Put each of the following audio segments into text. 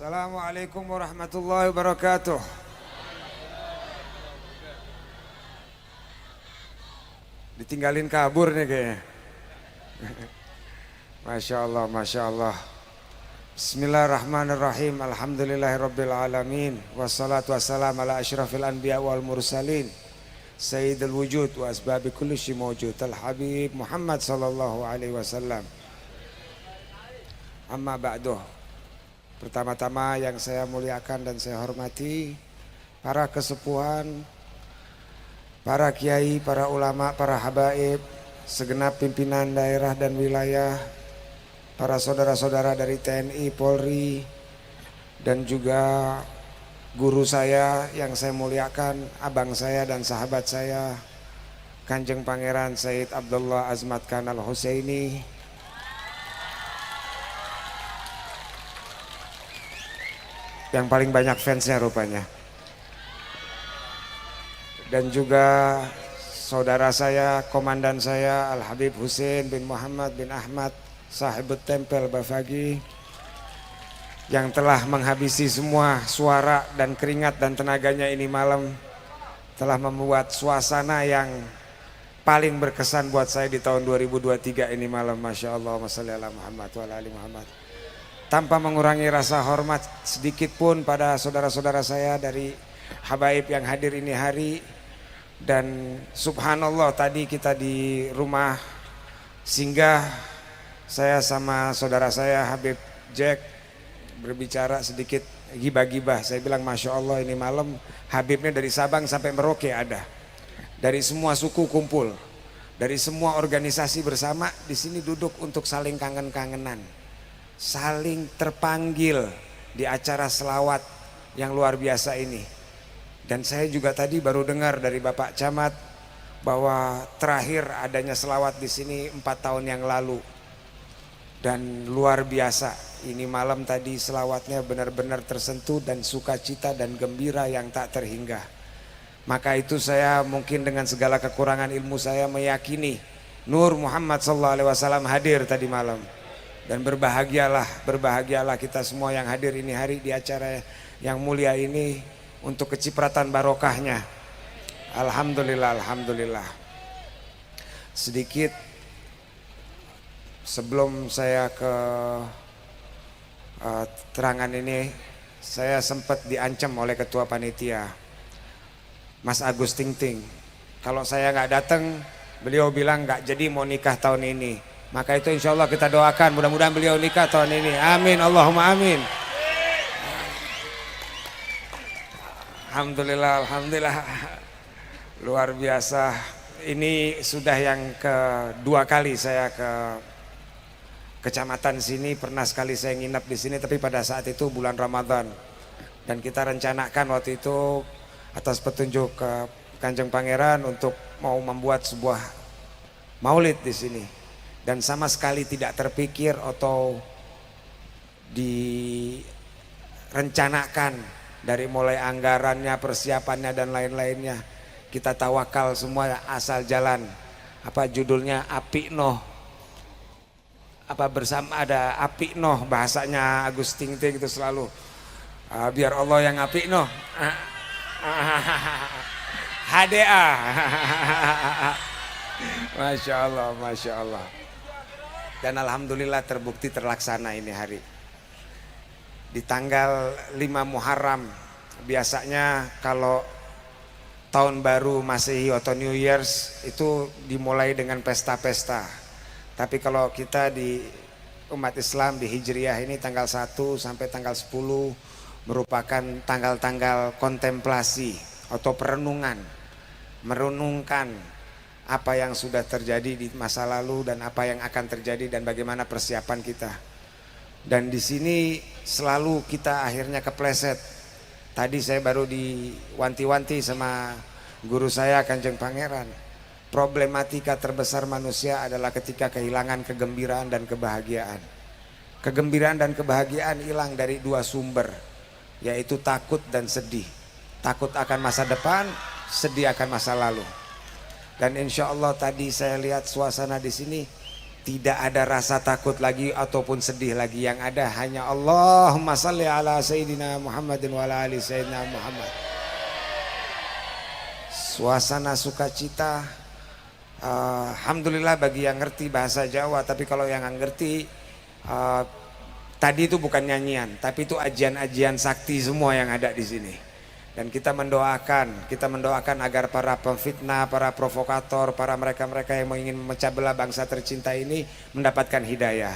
Assalamualaikum warahmatullahi wabarakatuh. Ditinggalin kabur nih kayaknya. Masya Allah, Masya Allah. Bismillahirrahmanirrahim. Alhamdulillahirabbil alamin. Wassalatu wassalamu ala asyrafil anbiya wal mursalin. Sayyidul wujud wa asbabi kulli syai mawjud. Al-Habib Muhammad sallallahu alaihi wasallam. Amma ba'duh. Pertama-tama yang saya muliakan dan saya hormati para kesepuhan, para kiai, para ulama, para habaib, segenap pimpinan daerah dan wilayah, para saudara-saudara dari TNI, Polri, dan juga guru saya yang saya muliakan, abang saya dan sahabat saya, Kanjeng Pangeran Said Abdullah Azmat Khan Al-Husaini, yang paling banyak fansnya rupanya. Dan juga saudara saya, komandan saya Al-Habib Hussein bin Muhammad bin Ahmad Sahibut Tempel Bafagi, yang telah menghabisi semua suara dan keringat dan tenaganya ini malam, telah membuat suasana yang paling berkesan buat saya di tahun 2023 ini malam. Masya Allah, masya Allah Muhammad wa ala ali Muhammad. Tanpa mengurangi rasa hormat sedikit pun pada saudara-saudara saya dari habaib yang hadir ini hari. Dan subhanallah, tadi kita di rumah singgah, saya sama saudara saya Habib Jack berbicara sedikit gibah-gibah. Saya bilang Masya Allah, ini malam Habibnya dari Sabang sampai Merauke ada. Dari semua suku kumpul, dari semua organisasi bersama di sini duduk untuk saling kangen-kangenan, saling terpanggil di acara selawat yang luar biasa ini. Dan saya juga tadi baru dengar dari Bapak Camat bahwa terakhir adanya selawat di sini 4 tahun yang lalu. Dan luar biasa, ini malam tadi selawatnya benar-benar tersentuh dan sukacita dan gembira yang tak terhingga. Maka itu saya mungkin dengan segala kekurangan ilmu saya meyakini Nur Muhammad SAW hadir tadi malam. Dan berbahagialah kita semua yang hadir ini hari di acara yang mulia ini untuk kecipratan barokahnya. Alhamdulillah, alhamdulillah. Sedikit sebelum saya ke terangan ini, saya sempat diancam oleh ketua panitia, Mas Agus Tingting. Kalau saya nggak datang, beliau bilang nggak jadi mau nikah tahun ini. Maka itu insya Allah kita doakan mudah-mudahan beliau nikah tahun ini. Amin, Allahumma amin. Alhamdulillah, alhamdulillah. Luar biasa. Ini sudah yang kedua kali saya ke kecamatan sini. Pernah sekali saya nginap di sini, tapi pada saat itu bulan Ramadan. Dan kita rencanakan waktu itu atas petunjuk ke Kanjeng Pangeran untuk mau membuat sebuah maulid di sini. Dan sama sekali tidak terpikir atau direncanakan dari mulai anggarannya, persiapannya dan lain-lainnya. Kita tawakal semua asal jalan. Apa judulnya, Api Noh. Apa bersama ada Api Noh, bahasanya Agus Tingting itu selalu. Biar Allah yang Api Noh. HDA. Masya Allah, Masya Allah. Dan alhamdulillah terbukti terlaksana ini hari. Di tanggal 5 Muharram, biasanya kalau tahun baru Masehi atau New Year's itu dimulai dengan pesta-pesta. Tapi kalau kita di umat Islam di Hijriyah ini tanggal 1 sampai tanggal 10 merupakan tanggal-tanggal kontemplasi atau perenungan. Merenungkan apa yang sudah terjadi di masa lalu dan apa yang akan terjadi dan bagaimana persiapan kita. Dan di sini selalu kita akhirnya kepleset. Tadi saya baru diwanti-wanti sama guru saya Kanjeng Pangeran. Problematika terbesar manusia adalah ketika kehilangan kegembiraan dan kebahagiaan. Kegembiraan dan kebahagiaan hilang dari dua sumber, yaitu takut dan sedih. Takut akan masa depan, sedih akan masa lalu. Dan insya Allah tadi saya lihat suasana di sini Tidak ada rasa takut lagi ataupun sedih lagi. Yang ada hanya Allahumma salli ala Sayyidina Muhammadin wa ala ali Sayyidina Muhammad. Suasana sukacita. Alhamdulillah bagi yang ngerti bahasa Jawa. Tapi kalau yang nggak ngerti, tadi itu bukan nyanyian, tapi itu ajian-ajian sakti semua yang ada di sini. Dan kita mendoakan agar para pemfitnah, para provokator, para mereka-mereka yang ingin memecah belah bangsa tercinta ini mendapatkan hidayah.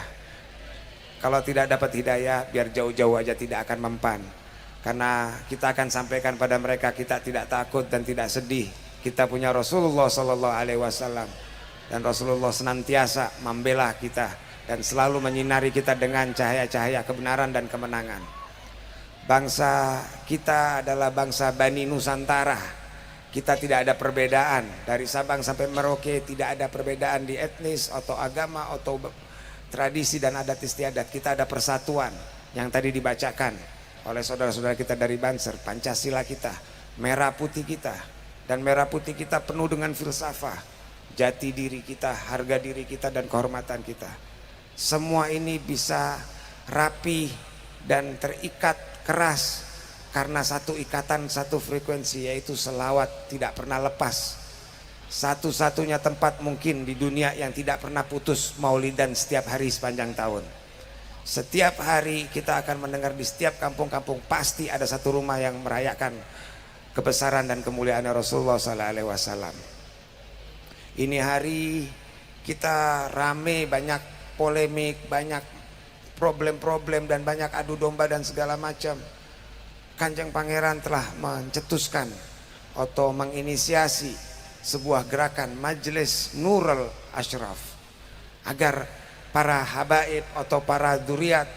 Kalau tidak dapat hidayah, biar jauh-jauh aja, tidak akan mempan. Karena kita akan sampaikan pada mereka, kita tidak takut dan tidak sedih. Kita punya Rasulullah Sallallahu Alaihi Wasallam, dan Rasulullah senantiasa membela kita dan selalu menyinari kita dengan cahaya-cahaya kebenaran dan kemenangan. Bangsa kita adalah bangsa Bani Nusantara. Kita tidak ada perbedaan. Dari Sabang sampai Merauke tidak ada perbedaan di etnis atau agama atau tradisi dan adat istiadat. Kita ada persatuan yang tadi dibacakan oleh saudara-saudara kita dari Banser. Pancasila kita, merah putih kita. Dan merah putih kita penuh dengan filsafah, jati diri kita, harga diri kita, dan kehormatan kita. Semua ini bisa rapi dan terikat keras karena satu ikatan, satu frekuensi, yaitu selawat tidak pernah lepas. Satu-satunya tempat mungkin di dunia yang tidak pernah putus maulidan setiap hari sepanjang tahun. Setiap hari kita akan mendengar di setiap kampung-kampung pasti ada satu rumah yang merayakan kebesaran dan kemuliaan Rasulullah SAW. Ini hari kita rame, banyak polemik, banyak problem-problem dan banyak adu domba dan segala macam. Kanjeng Pangeran telah mencetuskan atau menginisiasi sebuah gerakan Majelis Nurul Ashraf agar para habaib atau para dzurriat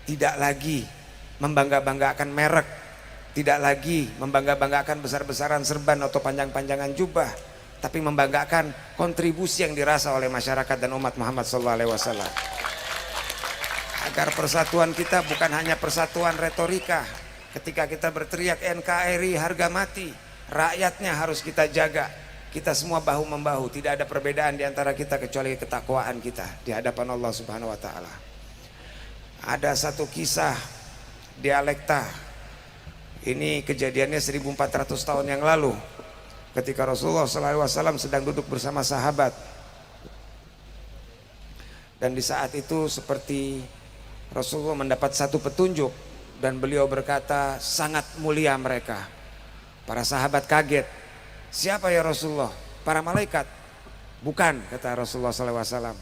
tidak lagi membangga-banggakan merek, tidak lagi membangga-banggakan besar-besaran serban atau panjang-panjangan jubah, tapi membanggakan kontribusi yang dirasa oleh masyarakat dan umat Muhammad SAW. Agar persatuan kita bukan hanya persatuan retorika. Ketika kita berteriak NKRI harga mati, rakyatnya harus kita jaga. Kita semua bahu membahu, tidak ada perbedaan di antara kita kecuali ketakwaan kita di hadapan Allah Subhanahu wa taala. Ada satu kisah dialekta. Ini kejadiannya 1400 tahun yang lalu. Ketika Rasulullah SAW sedang duduk bersama sahabat. Dan di saat itu seperti Rasulullah mendapat satu petunjuk dan beliau berkata, sangat mulia mereka. Para sahabat kaget. Siapa ya Rasulullah? Para malaikat. Bukan, kata Rasulullah SAW.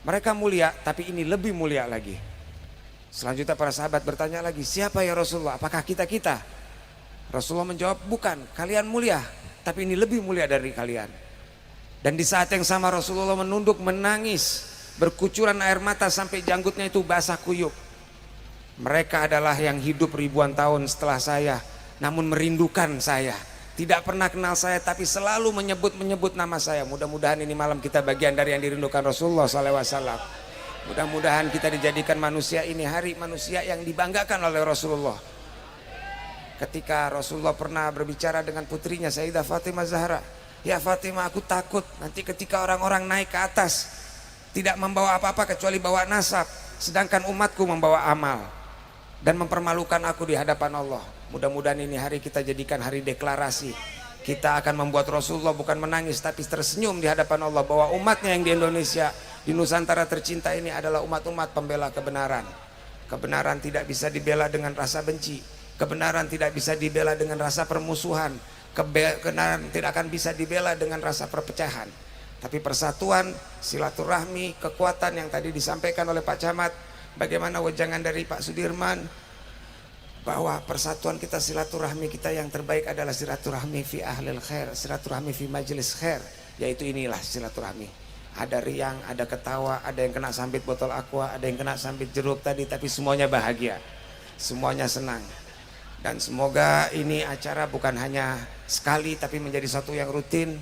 Mereka mulia, tapi ini lebih mulia lagi. Selanjutnya para sahabat bertanya lagi, siapa ya Rasulullah? Apakah kita-kita? Rasulullah menjawab, bukan, kalian mulia, tapi ini lebih mulia dari kalian. Dan di saat yang sama Rasulullah menunduk menangis, berkucuran air mata sampai janggutnya itu basah kuyup. Mereka adalah yang hidup ribuan tahun setelah saya, namun merindukan saya. Tidak pernah kenal saya, tapi selalu menyebut nama saya. Mudah-mudahan ini malam kita bagian dari yang dirindukan Rasulullah SAW. Mudah-mudahan kita dijadikan manusia ini hari manusia yang dibanggakan oleh Rasulullah. Ketika Rasulullah pernah berbicara dengan putrinya Sayyidah Fatimah Zahra, ya Fatimah, aku takut nanti ketika orang-orang naik ke atas tidak membawa apa-apa kecuali bawa nasab, sedangkan umatku membawa amal dan mempermalukan aku di hadapan Allah. Mudah-mudahan ini hari kita jadikan hari deklarasi. Kita akan membuat Rasulullah bukan menangis tapi tersenyum di hadapan Allah bahwa umatnya yang di Indonesia, di Nusantara tercinta ini adalah umat-umat pembela kebenaran. Kebenaran tidak bisa dibela dengan rasa benci. Kebenaran tidak bisa dibela dengan rasa permusuhan. Kebenaran tidak akan bisa dibela dengan rasa perpecahan. Tapi persatuan, silaturahmi, kekuatan yang tadi disampaikan oleh Pak Camat, bagaimana wejangan dari Pak Sudirman, bahwa persatuan kita, silaturahmi kita yang terbaik adalah silaturahmi fi ahlil khair, silaturahmi fi majelis khair, yaitu inilah silaturahmi. Ada riang, ada ketawa, ada yang kena sambit botol aqua, ada yang kena sambit jeruk tadi, tapi semuanya bahagia, semuanya senang. Dan semoga ini acara bukan hanya sekali tapi menjadi satu yang rutin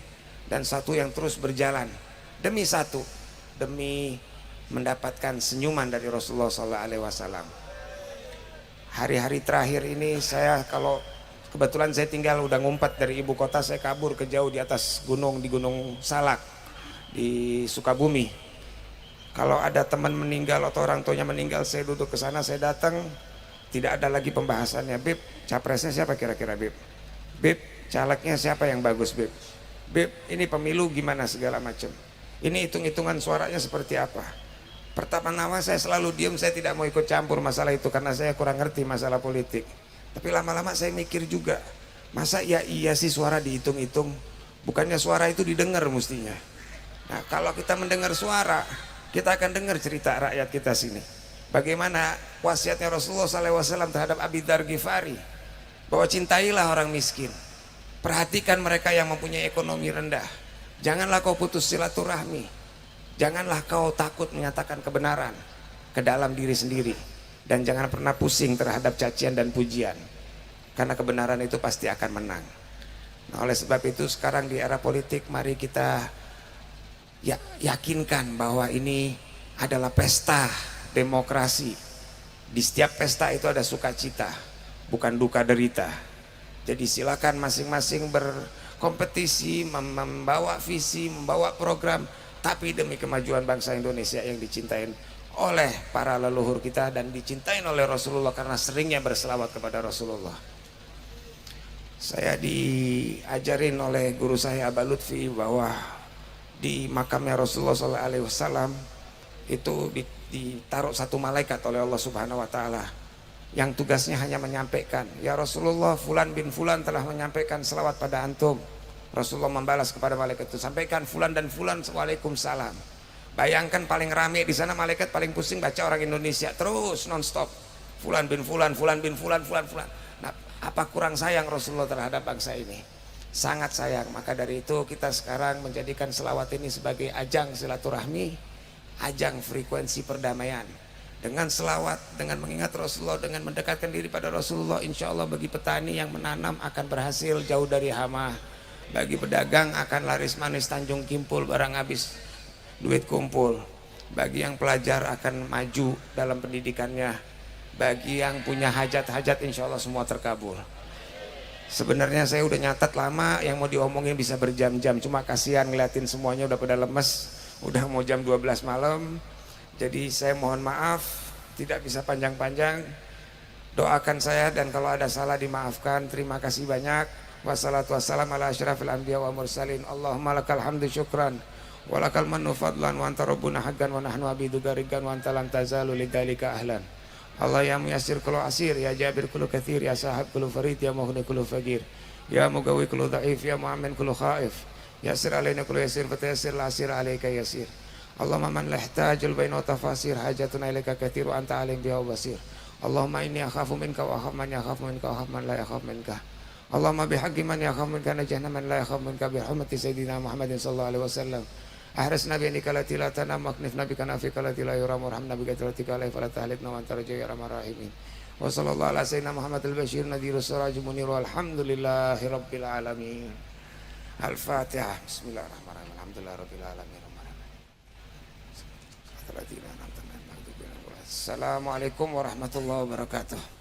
dan satu yang terus berjalan demi satu, demi mendapatkan senyuman dari Rasulullah SAW. Hari-hari terakhir ini saya, kalau kebetulan saya tinggal udah ngumpet dari ibu kota, saya kabur ke jauh di atas gunung, di Gunung Salak di Sukabumi. Kalau ada teman meninggal atau orang tuanya meninggal, saya duduk ke sana, saya datang, tidak ada lagi pembahasannya. Bib, capresnya siapa kira-kira Bib? Bib, calegnya siapa yang bagus Bib? Bib, ini pemilu gimana segala macam. Ini hitung-hitungan suaranya seperti apa. Pertama-tama saya selalu diam, saya tidak mau ikut campur masalah itu karena saya kurang ngerti masalah politik. Tapi lama-lama saya mikir juga, masa iya sih suara dihitung-hitung? Bukannya suara itu didengar mestinya. Nah, kalau kita mendengar suara, kita akan dengar cerita rakyat kita sini. Bagaimana wasiatnya Rasulullah SAW terhadap Abi Dzar Ghifari, bahwa cintailah orang miskin, perhatikan mereka yang mempunyai ekonomi rendah, janganlah kau putus silaturahmi, janganlah kau takut menyatakan kebenaran ke dalam diri sendiri, dan jangan pernah pusing terhadap cacian dan pujian, karena kebenaran itu pasti akan menang. Nah, oleh sebab itu sekarang di era politik, mari kita yakinkan bahwa ini adalah pesta demokrasi. Di setiap pesta itu ada sukacita, bukan duka derita. Jadi silakan masing-masing berkompetisi, membawa visi, membawa program, tapi demi kemajuan bangsa Indonesia yang dicintain oleh para leluhur kita dan dicintain oleh Rasulullah karena seringnya berselawat kepada Rasulullah. Saya diajarin oleh guru saya Aba Lutfi bahwa di makamnya Rasulullah SAW itu ditaruh satu malaikat oleh Allah Subhanahu Wa Taala yang tugasnya hanya menyampaikan, ya Rasulullah, fulan bin fulan telah menyampaikan selawat pada antum. Rasulullah membalas kepada malaikat itu, sampaikan fulan dan fulan waalaikumsalam. Bayangkan paling rame di sana, malaikat paling pusing baca orang Indonesia terus nonstop, fulan bin fulan, fulan bin fulan, fulan fulan. Nah, apa kurang sayang Rasulullah terhadap bangsa ini? Sangat sayang. Maka dari itu kita sekarang menjadikan selawat ini sebagai ajang silaturahmi, ajang frekuensi perdamaian. Dengan selawat, dengan mengingat Rasulullah, dengan mendekatkan diri pada Rasulullah, insya Allah bagi petani yang menanam akan berhasil jauh dari hama. Bagi pedagang akan laris manis Tanjung Kimpul, barang habis duit kumpul. Bagi yang pelajar akan maju dalam pendidikannya. Bagi yang punya hajat-hajat insya Allah semua terkabul. Sebenarnya saya udah nyatat lama, yang mau diomongin bisa berjam-jam, cuma kasihan ngeliatin semuanya udah pada lemes, udah mau jam 12 malam. Jadi saya mohon maaf, tidak bisa panjang-panjang. Doakan saya dan kalau ada salah dimaafkan. Terima kasih banyak. Wassalatu wassalamu ala asyrafil anbiya wa mursalin. Allahumma lakal hamdu syukran wa lakal mannu fadlan wa anta rabbuna haqqan wa nahnu abidu garigan wa anta lam tazalu lidzalika ahlan. Allah ya muyassir kullu asir, ya jabir kullu kathir, ya sahab kullu farid, ya mughni kullu faqir, ya mugawi kullu dhaif, ya mu'min kullu khaif, yassir alaina kullu yasir, fatayassir la asir alaika yasir. Allahumma man lahtajul baina tafasir, hajatuna ilaika kathir wa anta alim biha basir. Allahumma inni akhafu minka wa akhaf man yakhafu minka wa akhaf man la yakhaf minka. Allahumma bihaqqi man yakhafu minka najahna man la yakhaf minka bi hurmati sayyidina Muhammadin sallallahu alaihi wasallam. Ahras nabi ini kala tilatana maknif nabi kana fi kala tila yuram warham nabi katratika alaihi fala tahlikna wa anta rajai rahmar rahimin. Wa sallallahu ala sayyidina Muhammad al-Bashir nadirus siraj munir walhamdulillahi rabbil alamin. Al-Fatihah. Bismillahirrahmanirrahim. Alhamdulillahi rabbil alamin. Assalamualaikum warahmatullahi wabarakatuh.